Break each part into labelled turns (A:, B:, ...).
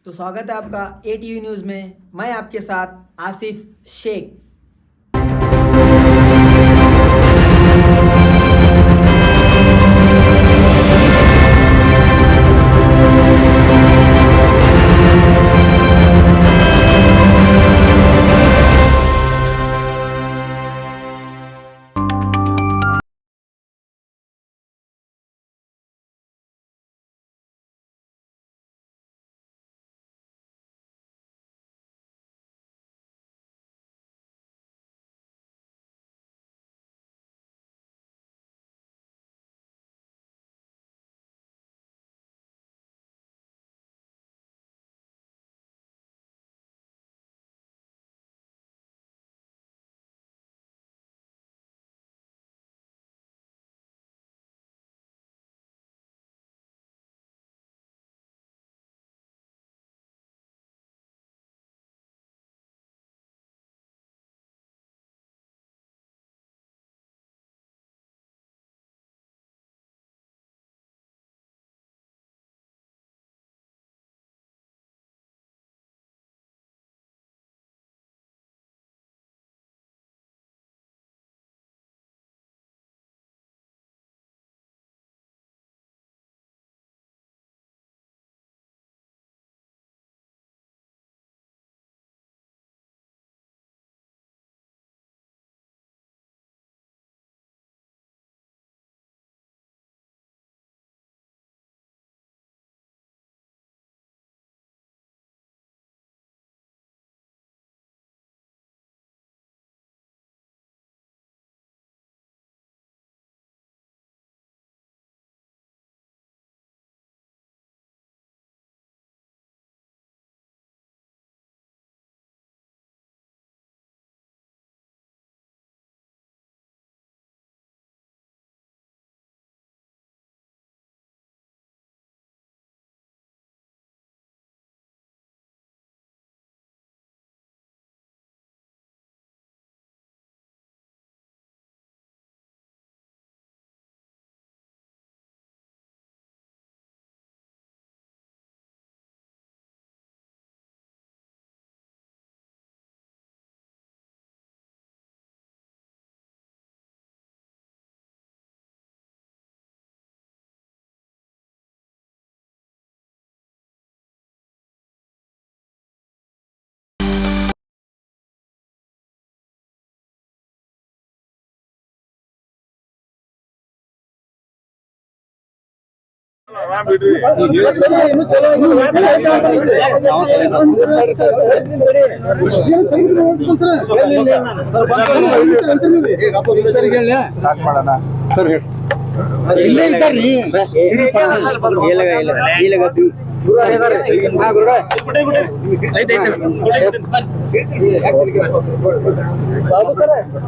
A: तो स्वागत है आपका ATV न्यूज़ में। मैं आपके साथ आसिफ शेख।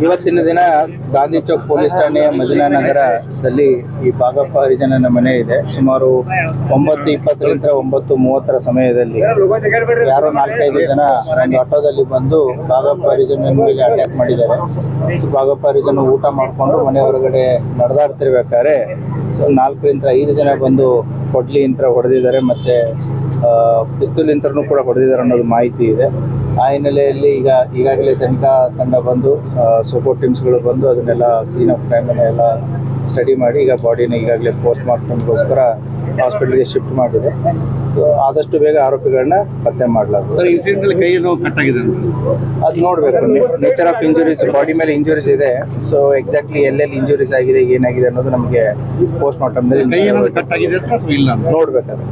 B: ಇವತ್ತಿನ ದಿನ ಗಾಂಧಿ ಚೌಕ್ ಪೊಲೀಸ್ ಠಾಣೆಯ ಮದಿನಾ ನಗರದಲ್ಲಿ ಈ ಭಾಗಪ್ಪ ಹರಿಜನನ ಮನೆ ಇದೆ. ಸುಮಾರು 9:20ರಿಂದ 9:30 ಸಮಯದಲ್ಲಿ ಯಾರೋ 4-5 ಜನ ಒಂದು ಆಟೋದಲ್ಲಿ ಬಂದು ಭಾಗಪ್ಪ ಹರಿಜನನ ಮೇಲೆ ಅಟ್ಯಾಕ್ ಮಾಡಿದ್ದಾರೆ. ಭಾಗಪ್ಪ ಹರಿಜನ ಊಟ ಮಾಡಿಕೊಂಡು ಮನೆ ಹೊರಗಡೆ ನಡೆದಾಡ್ತಿರ್ಬೇಕಾದ್ರೆ 4ರಿಂದ 5 ಜನ ಬಂದು ಕೊಡ್ಲಿ ಯಂತ್ರ ಹೊಡೆದಿದ್ದಾರೆ, ಮತ್ತೆ ಪಿಸ್ತೂಲ್ ಯಂತ್ರನೂ ಕೂಡ ಹೊಡೆದಿದ್ದಾರೆ ಅನ್ನೋದು ಮಾಹಿತಿ ಇದೆ. ಆ ಹಿನ್ನೆಲೆಯಲ್ಲಿ ಈಗಾಗಲೇ ತನಿಖಾ ತಂಡ ಬಂದು ಸೋಪೋ ಟೀಮ್ಸ್ಗಳು ಬಂದು ಅದನ್ನೆಲ್ಲ ಸೀನ್ ಆಫ್ ಕ್ರೈಮ್ ಎಲ್ಲ ಸ್ಟಡಿ ಮಾಡಿ ಈಗ ಬಾಡಿನ ಈಗಾಗಲೇ ಪೋಸ್ಟ್ ಮಾರ್ಟಮ್ಗೋಸ್ಕರ ಹಾಸ್ಪಿಟಲ್ಗೆ ಶಿಫ್ಟ್ ಮಾಡಿದೆ. ಆದಷ್ಟು ಬೇಗ ಆರೋಪಿಗಳನ್ನ ಪತ್ತೆ ಮಾಡಲಾಗುತ್ತೆ.
C: ಸರ್, ಇನ್ಸಿಡೆಂಟ್ ಕೈ ನೋವು ಕಟ್ ಆಗಿದೆ
B: ಅದು ನೋಡಬೇಕು. ನೇಚರ್ ಆಫ್ ಇಂಜುರೀಸ್, ಬಾಡಿ ಮೇಲೆ ಇಂಜುರೀಸ್ ಇದೆ. ಸೊ ಎಕ್ಸಾಕ್ಟ್ಲಿ ಎಲ್ಲೆಲ್ಲಿ ಇಂಜುರೀಸ್ ಆಗಿದೆ, ಏನಾಗಿದೆ ಅನ್ನೋದು ನಮಗೆ ಪೋಸ್ಟ್ ಮಾರ್ಟಮ್ದಲ್ಲಿ
C: ಕಟ್ ಆಗಿದೆ ಸರ್ ಅಥವಾ ಇಲ್ಲ
B: ನೋಡ್ಬೇಕಾದ್ರೆ.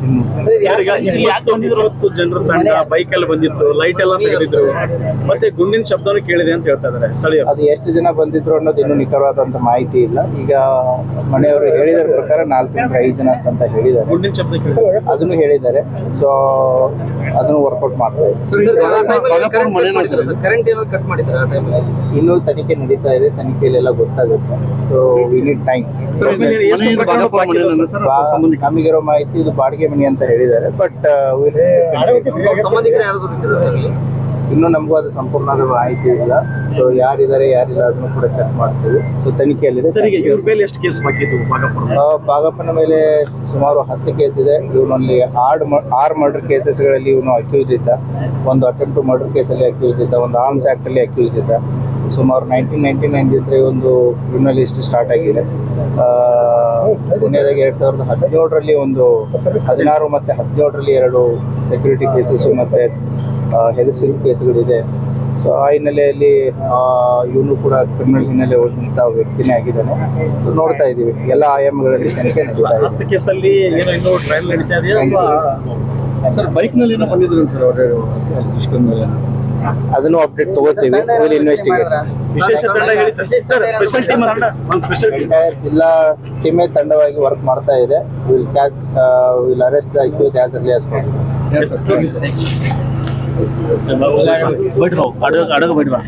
C: ಜನರ ತಂಡ ಬೈಕ್ ಎಲ್ಲ ಬಂದಿತ್ತು, ಲೈಟ್ ಎಲ್ಲ ತೆಗೆದಿದ್ರು, ಮತ್ತೆ ಗುಂಡಿನ ಶಬ್ದನೂ ಕೇಳಿದೆ ಅಂತ ಹೇಳ್ತಾ ಇದ್ದಾರೆ ಸ್ಥಳೀಯ.
B: ಅದು ಎಷ್ಟು ಜನ ಬಂದಿದ್ರು ಅನ್ನೋದು ಇನ್ನೂ ನಿಖರವಾದಂತ ಮಾಹಿತಿ ಇಲ್ಲ. ಈಗ ಮನೆಯವರು ಹೇಳಿದ ಪ್ರಕಾರ 4ರಿಂದ 5 ಜನ ಅಂತ ಹೇಳಿದ್ದಾರೆ.
C: ಗುಂಡಿನ ಶಬ್ದ
B: ಅದನ್ನು ಹೇಳಿದ್ದಾರೆ. ಸೊ ಅದನ್ನು ವರ್ಕೌಟ್ ಮಾಡ್ತಾ ಇದ್ದಾರೆ. ಇನ್ನೂ ತನಿಖೆ ನಡೀತಾ ಇದೆ. ತನಿಖೆಯಲ್ಲೆಲ್ಲ ಗೊತ್ತಾಗುತ್ತೆ. So we need time. ನಮಗಿರೋ ಮಾಹಿತಿ ಇದು ಬಾಡಿಗೆ ಮನೆ ಅಂತ ಹೇಳಿದ್ದಾರೆ. ಬಟ್ ಇನ್ನೂ ನಮಗೂ ಅದು ಸಂಪೂರ್ಣವಾದ ಮಾಹಿತಿ ಇಲ್ಲ. ಸೊ ಯಾರಿದ್ದಾರೆ ಯಾರಿಲ್ಲ ಅದನ್ನು ಕೂಡ ಚೆಕ್ ಮಾಡ್ತೀವಿ. ಸೊ ತನಿಖೆಯಲ್ಲಿದೆ.
C: ಸರ್, ಈಗ ಇವ್ರ ಮೇಲೆ ಎಷ್ಟು ಕೇಸ್ ಬಾಕಿ ಇತ್ತು ಭಾಗಪ್ಪನ?
B: ಭಾಗಪ್ಪನ ಮೇಲೆ ಸುಮಾರು 10 ಕೇಸ್ ಇದೆ. ಇವನಲ್ಲಿ 6 ಮರ್ಡರ್ ಕೇಸಸ್ಗಳಲ್ಲಿ ಇವನು ಅಕ್ಯೂಸ್ಡ್ ಇದ್ದ, ಒಂದು ಅಟೆಂಪ್ಟ್ ಟು ಮರ್ಡರ್ ಕೇಸಲ್ಲಿ ಅಕ್ಯೂಸ್ಡ್ ಇದ್ದ, ಒಂದು ಆರ್ಮ್ಸ್ ಆ್ಯಕ್ಟಲ್ಲಿ ಅಕ್ಯೂಸ್ಡ್ ಇದ್ದ. ಸುಮಾರು 1999 ಒಂದು ಕ್ರಿಮಿನಲ್ ಹಿಸ್ಟ್ರಿ ಸ್ಟಾರ್ಟ್ ಆಗಿದೆ. ಕೊನೆಯದಾಗಿ 2017ರಲ್ಲಿ ಒಂದು 16 ಮತ್ತು 17ರಲ್ಲಿ 2 ಸೆಕ್ಯೂರಿಟಿ ಕೇಸಸ್ಸು ಮತ್ತು ಹೆದರ್ಸಿದ ಕೇಸುಗಳಿದೆ. ಸೊ ಆ ಹಿನ್ನೆಲೆಯಲ್ಲಿ ಇವನು ಕೂಡ ಕ್ರಿಮಿನಲ್ ಹಿನ್ನೆಲೆ ಹೋದಂಥ ವ್ಯಕ್ತಿನೇ ಆಗಿದ್ದಾನೆ. ಸೊ ನೋಡ್ತಾ ಇದ್ದೀವಿ, ಎಲ್ಲ ಆಯಾಮಗಳಲ್ಲಿ ತನಿಖೆ ನಡೀತಾ ಇದೆ.
C: 10 ಕೇಸಲ್ಲಿ ಏನೋ ಇನ್ನೂ ಟ್ರಯಲ್ ನಡೀತಾ ಇದೆಯಾ? ಸರ್, ಬೈಕ್ನಲ್ಲಿ ಏನೋ ಬಂದಿದ್ರು ಸರ್ ಅವರು
B: ಅದನ್ನು ಅಪ್ಡೇಟ್ ತಗೋತೀವಿ. Will investigate.
C: ವಿಶೇಷ ತಂಡ ಹೇಳಿ ಸರ್. ಸರ್, ಸ್ಪೆಷಲ್ ಟೀಮ್ ಒಂದು ಸ್ಪೆಷಲ್ ಟೀಮ್
B: ಜಿಲ್ಲಾ ಟೀಮೇ ತಂಡವಾಗಿ ವರ್ಕ್ ಮಾಡ್ತಾ ಇದೆ. Will arrest the accused as early as possible.
C: बैठ रहो, अड़ग बैठ रहा।